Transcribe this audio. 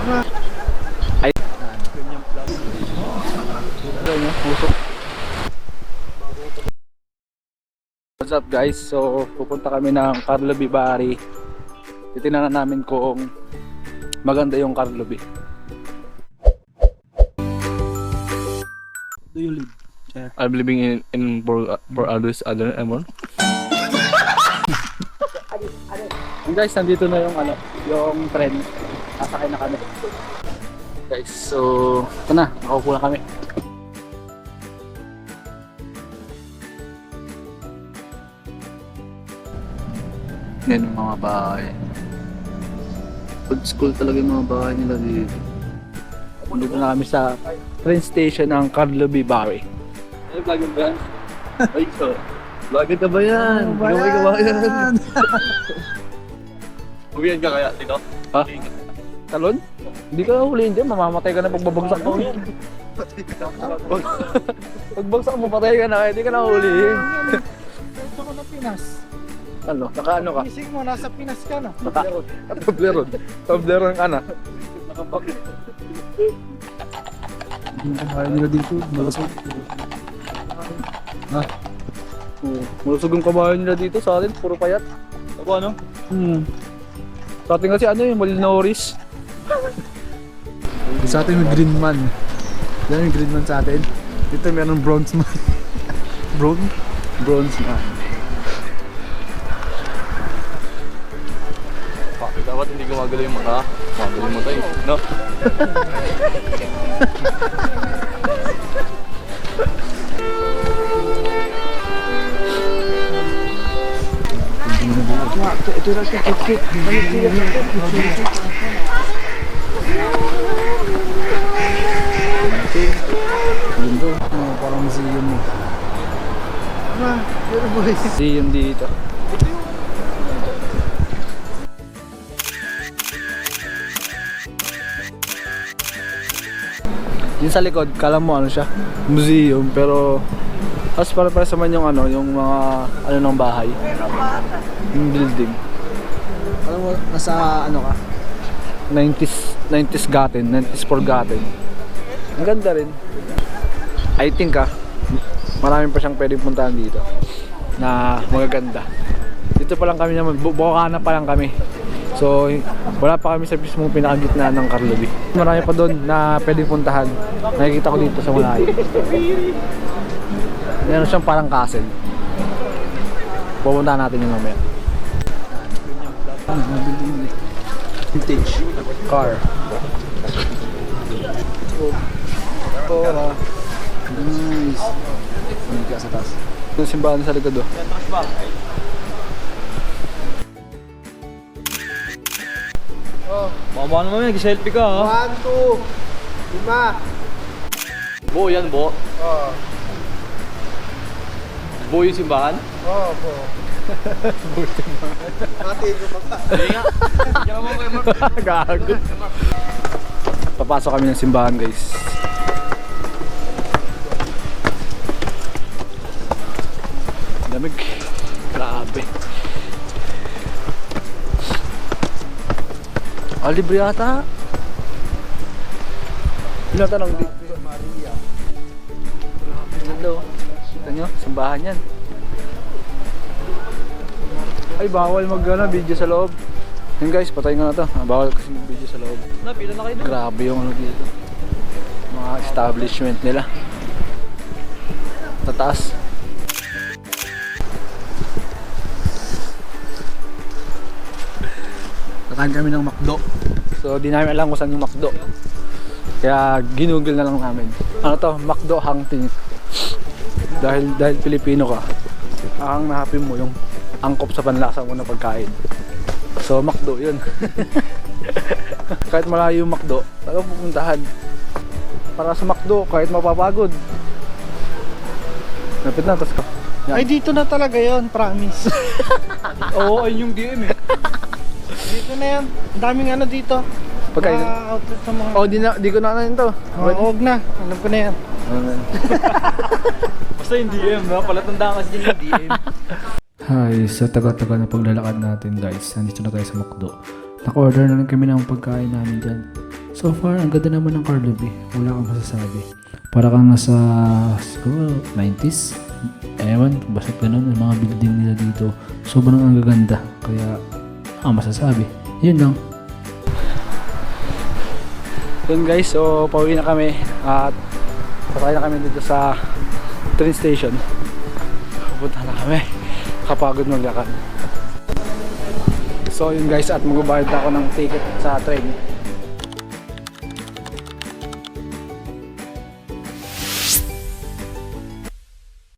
Ay. Pusok. What's up guys? So pupunta kami ng Carlo B. Bari. Titingnan namin kung maganda yung Carlo B. Do you live? Yeah. I'm living in for others other Emon. Guys, nandito na yung tren. Sasakay na kami. Guys, so ito na, nakaupo na kami. Yan yung mga bahay. Old school talaga yung mga bahay nila dito. Nandito na kami sa train station ng Carlo B. Bari. Ay, vlogger ba yan? Ay, so. Vlogger ka ba yan? Gawin ka ba yan? Huwihan ka kaya dito? Ha? Talon? Hindi ka huliin dyan, mamamatay ka na pagbabagsak mo. Pagbagsak mo, patay ka na kaya hindi ka na huliin. Ito ko na Pinas. Ano? Naka-ano ka? Ising mo, nasa Pinas ka na. Toblerone. Toblerone ka na. Kaya nila dito, malasog. Ha? Malusog yung kabayan nila dito sa atin, puro payat. Ako ano? Sa atin kasi ano yung Malinoris. Sa atin may green man. Yan yung green man sa atin. Dito meron bronze man. Bronze man. Bakit dapat hindi gumagalaw yung mata? Gumagalaw yung mata eh, no? Ito na siya, kit-kit. Lindo. Parang museum mo. Museum dito. Yung sa likod, kala mo ano siya, museum, pero as para sa man yung yung mga ng bahay. Yung building. Alam mo, nasa ano ka? 90s Gaten, 90s forgotten. Ang ganda rin. I think maraming pa siyang pwedeng puntahan dito na magaganda. Dito pa lang kami naman, Bocana pa lang kami. So, wala pa kami sa mismong pinakagitna ng Carlo B. Marami pa doon na pwedeng puntahan. Nakikita ko dito sa malayo. Meron siyang parang castle. Pupuntahan natin yung mamaya. Vintage. Car. Oh, nice. Hindi ka sa taas. Yung simbahan sa likod oh. Baka naman yan, nag-selfie ka ha? 1, 2, 5. Bo, yan bo. Oo. Bo yung simbahan? Oo, po. Ate, ito pa ka. Hindi nga. Diyan mo kayo Mark. Gago. Papasok kami ng simbahan guys. Lamig. Grabe. Libre yata. Tinatanong dito. Maria. Hello. Kita nyo? Simbahan yan. Ay, bawal video sa loob. Yun guys, patayin ko na to. Bawal kasi mag-video sa loob. Pila na kayo doon. Grabe yung dito. Mga establishment nila. Tataas. Kakain kami ng McDo. So, di namin alam kung saan yung McDo. Kaya ginugol na lang namin. Ano to? McDo hunting. Dahil Pilipino ka, ang nahapin mo yung angkop sa panlasa mo na pagkain. So, McDo yun. Kahit malayo yung McDo, talagang pupuntahan. Para sa McDo, kahit mapapagod. Napit na, tas ka. Ay, dito na talaga yon, promise. Oo, ayun yung DM eh. Dito na yan. Ang daming ano dito. Pagkain. Mga outlet sa mga... Oh, di ko na ano to. Huwag na. Alam ko na yan. Basta yung DM, no? Palatandaan kasi din yung DM. Hi, sa taga-taga na paglalakad natin guys, nandito na tayo sa McDo. Naka-order na lang kami ng pagkain namin dyan. So far, ang ganda naman ng Carlobby. Wala kang masasabi. Para kang nasa, siguro, 90s. Ewan, basta ganun ang mga building nila dito. Sobrang ang gaganda. Kaya, masasabi. Yun lang. Yun guys, so pauwi na kami at patay na kami dito sa train station. Pupunta na kami. Kapagod maglakad. So yun guys, at magbabayad na ako ng ticket sa train.